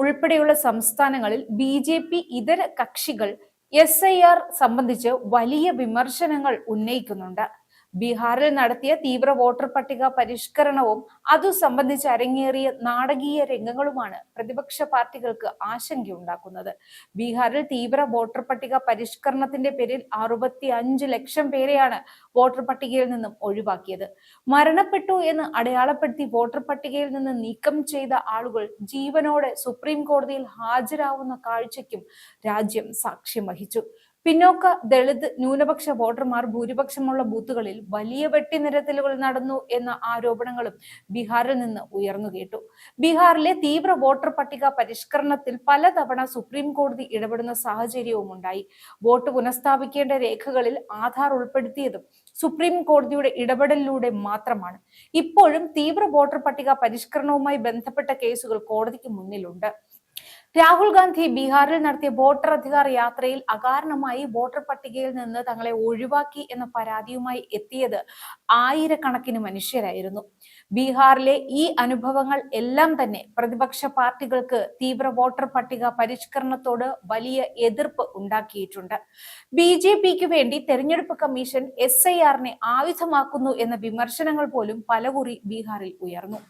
ഉൾപ്പെടെയുള്ള സംസ്ഥാനങ്ങളിൽ ബി ഇതര കക്ഷികൾ SIR സംബന്ധിച്ച് വലിയ വിമർശനങ്ങൾ ഉന്നയിക്കുന്നുണ്ട്. ബീഹാറിൽ നടത്തിയ തീവ്ര വോട്ടർ പട്ടിക പരിഷ്കരണവും അതു സംബന്ധിച്ച് അരങ്ങേറിയ നാടകീയ രംഗങ്ങളുമാണ് പ്രതിപക്ഷ പാർട്ടികൾക്ക് ആശങ്കയുണ്ടാക്കുന്നത്. ബീഹാറിൽ തീവ്ര വോട്ടർ പട്ടിക പരിഷ്കരണത്തിന്റെ പേരിൽ 65 ലക്ഷം പേരെയാണ് വോട്ടർ പട്ടികയിൽ നിന്നും ഒഴിവാക്കിയത്. മരണപ്പെട്ടു എന്ന് അടയാളപ്പെടുത്തി വോട്ടർ പട്ടികയിൽ നിന്ന് നീക്കം ചെയ്ത ആളുകൾ ജീവനോടെ സുപ്രീം കോടതിയിൽ ഹാജരാവുന്ന കാഴ്ചയ്ക്കും രാജ്യം സാക്ഷ്യം വഹിച്ചു. പിന്നോക്ക, ദളിത്, ന്യൂനപക്ഷ വോട്ടർമാർ ഭൂരിപക്ഷമുള്ള ബൂത്തുകളിൽ വലിയ വെട്ടിനിരത്തലുകൾ നടന്നു എന്ന ആരോപണങ്ങളും ബീഹാറിൽ നിന്ന് ഉയർന്നു കേട്ടു. ബീഹാറിലെ തീവ്ര വോട്ടർ പട്ടിക പരിഷ്കരണത്തിൽ പലതവണ സുപ്രീം കോടതി ഇടപെടുന്ന സാഹചര്യവും ഉണ്ടായി. വോട്ട് പുനഃസ്ഥാപിക്കേണ്ട രേഖകളിൽ ആധാർ ഉൾപ്പെടുത്തിയതും സുപ്രീം കോടതിയുടെ ഇടപെടലിലൂടെ മാത്രമാണ്. ഇപ്പോഴും തീവ്ര വോട്ടർ പട്ടിക പരിഷ്കരണവുമായി ബന്ധപ്പെട്ട കേസുകൾ കോടതിക്ക് മുന്നിലുണ്ട്. രാഹുൽ ഗാന്ധി ബീഹാറിൽ നടത്തിയ വോട്ടർ അധികാർ യാത്രയിൽ അകാരണമായി വോട്ടർ പട്ടികയിൽ നിന്ന് തങ്ങളെ ഒഴിവാക്കി എന്ന പരാതിയുമായി എത്തിയത് ആയിരക്കണക്കിന് മനുഷ്യരായിരുന്നു. ബീഹാറിലെ ഈ അനുഭവങ്ങൾ എല്ലാം തന്നെ പ്രതിപക്ഷ പാർട്ടികൾക്ക് തീവ്ര വോട്ടർ പട്ടിക പരിഷ്കരണത്തോട് വലിയ എതിർപ്പ് ഉണ്ടാക്കിയിട്ടുണ്ട്. BJPക്ക് വേണ്ടി തെരഞ്ഞെടുപ്പ് കമ്മീഷൻ SIRനെ ആയുധമാക്കുന്നു എന്ന വിമർശനങ്ങൾ പോലും പലകുറി ബീഹാറിൽ ഉയർന്നു.